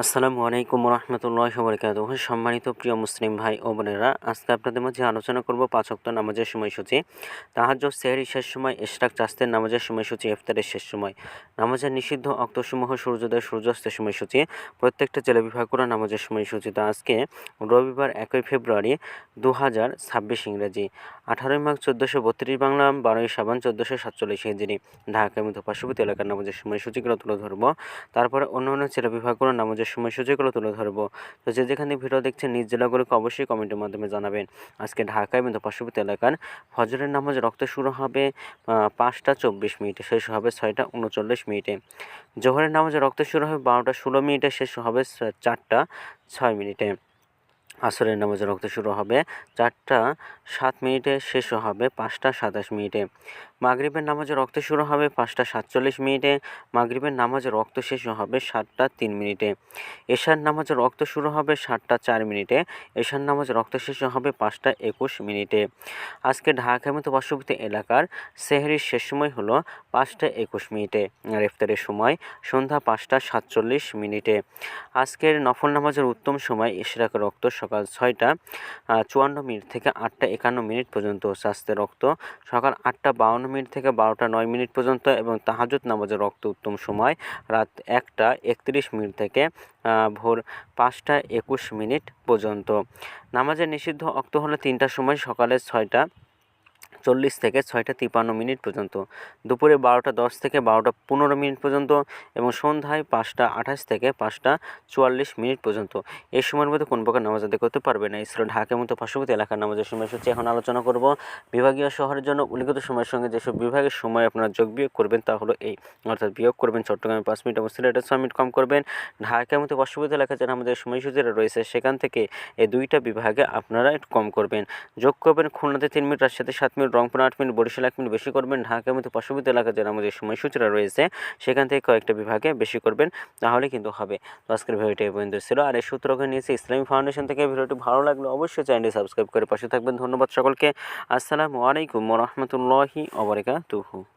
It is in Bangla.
আসসালামু আলাইকুম রহমতুল্লাহি ওয়া বারাকাতুহু। সম্মানিত প্রিয় মুসলিম ভাই ও বোনেরা, আজকে আপনাদের মাঝে আলোচনা করব 5 ওয়াক্ত নামাজের সময়সূচি, তাহাজ্জুদ, সেহরি শেষ সময়, ইশরাক, চাস্তের নামাজের সময়সূচি, ইফতারের শেষ সময়, নামাজের নিষিদ্ধ অক্তসমূহ, সূর্যোদয় সূর্যাস্তের সময়সূচি, প্রত্যেকটা জেলা বিভাগ করে নামাজের সময়সূচি। তো আজকে রবিবার 1 ফেব্রুয়ারি 2026 ইংরেজি, 18 মাঘ 1432 বাংলা, 12 শাবান 1447 হিজরি, ঢাকা মতো পার্শ্ববর্তী এলাকার নামাজের সময়সূচিগুলো তুলে ধরবো। তারপরে অন্য জেলা বিভাগগুলো নামাজের সময়সূচিগুলো তুলে ধরবো। তো যে যেখানে ভিডিও দেখছেন নিজ জেলাগুলোকে অবশ্যই কমেন্টের মাধ্যমে জানাবেন। আজকে ঢাকায় এবং পার্শ্ববর্তী এলাকার ফজরের নামাজ রক্ত শুরু হবে 5টা 24 মিনিটে, শেষ হবে 6টা 39 মিনিটে। জোহরের নামাজ রক্ত শুরু হবে 12টা 16 মিনিটে, শেষ হবে 4টা 6 মিনিটে। আসরের নামাজ রক্ত শুরু হবে 4টা 7 মিনিটে, শেষ হবে 5টা 27 মিনিটে। মাগরিবের নামাজে রক্ত শুরু হবে 5টা 47 মিনিটে, মাগরিবের নামাজে রক্ত শেষ হবে 7টা 3 মিনিটে। এশার নামাজে রক্ত শুরু হবে 7টা 4 মিনিটে, এশার নামাজে রক্ত শেষ হবে 5টা 21 মিনিটে। আজকে ঢাকা মতো পার্শ্ববর্তী এলাকার সেহরির শেষ সময় হলো 5টা 21 মিনিটে, আর ইফতারের সময় সন্ধ্যা 5টা 47 মিনিটে। আজকের নফল নামাজের উত্তম সময় ইশরাকের রক্ত সকাল 6টা 54 মিনিট থেকে 8টা 51 মিনিট পর্যন্ত, চাস্তের রক্ত সকাল 8টা 52 মিনিট থেকে 12টা 9 মিনিট পর্যন্ত, এবং তাহাজ্জুদ নামাজের রক্ত উত্তম সময় রাত 1টা 31 মিনিট থেকে ভোর 5টা 21 মিনিট পর্যন্ত। নামাজের নিষিদ্ধ অক্ত হলো 3টার সময়, সকালে 6টা 40 থেকে 6টা 53 মিনিট পর্যন্ত, দুপুরে 12টা 10 থেকে 12টা 15 মিনিট পর্যন্ত, এবং সন্ধ্যায় 5টা 28 থেকে 5টা 44 মিনিট পর্যন্ত। এই সময়ের মধ্যে কোন প্রকার নামাজ আদায় করতে পারবে না। এই ছিল ঢাকার মতো পার্শ্ববর্তী এলাকার নামাজের সময়সূচি। এখন আলোচনা করব বিভাগীয় শহরের জন্য উল্লিখিত সময়ের সঙ্গে যেসব বিভাগের সময় আপনারা যোগ বিয়োগ করবেন, তা হলো এই, অর্থাৎ বিয়োগ করবেন চট্টগ্রামে 5 মিনিট এবং সিলেটে 6 মিনিট কম করবেন। ঢাকার মতো পার্শ্ববর্তী এলাকায় যারা আমাদের সময়সূচিটা রয়েছে, সেখান থেকে এই দুইটা বিভাগে আপনারা একটু কম করবেন। যোগ করবেন খুলনাতে 3 মিনিট, রাজশাহীতে 7 minute, Rangpur 8 minute, Barishal 1 minute বেশি করবেন। ঢাকার মতো পার্শ্ববর্তী এলাকা যারা আমাদের সময়সূচিটা রয়েছে, সেখান থেকে কয়েকটা বিভাগে বেশি করবেন, তাহলে কিন্তু হবে। তো আজকের ভিডিওটি এই পর্যন্ত ছিল। আর এই সূত্রকে নিয়েছে ইসলামী ফাউন্ডেশন থেকে। ভিডিওটি ভালো লাগলে অবশ্যই চ্যানেলটি সাবস্ক্রাইব করে পাশে থাকবেন। ধন্যবাদ সকলকে। আসসালামু আলাইকুম ওয়া রাহমাতুল্লাহি ওয়া বারাকাতুহু।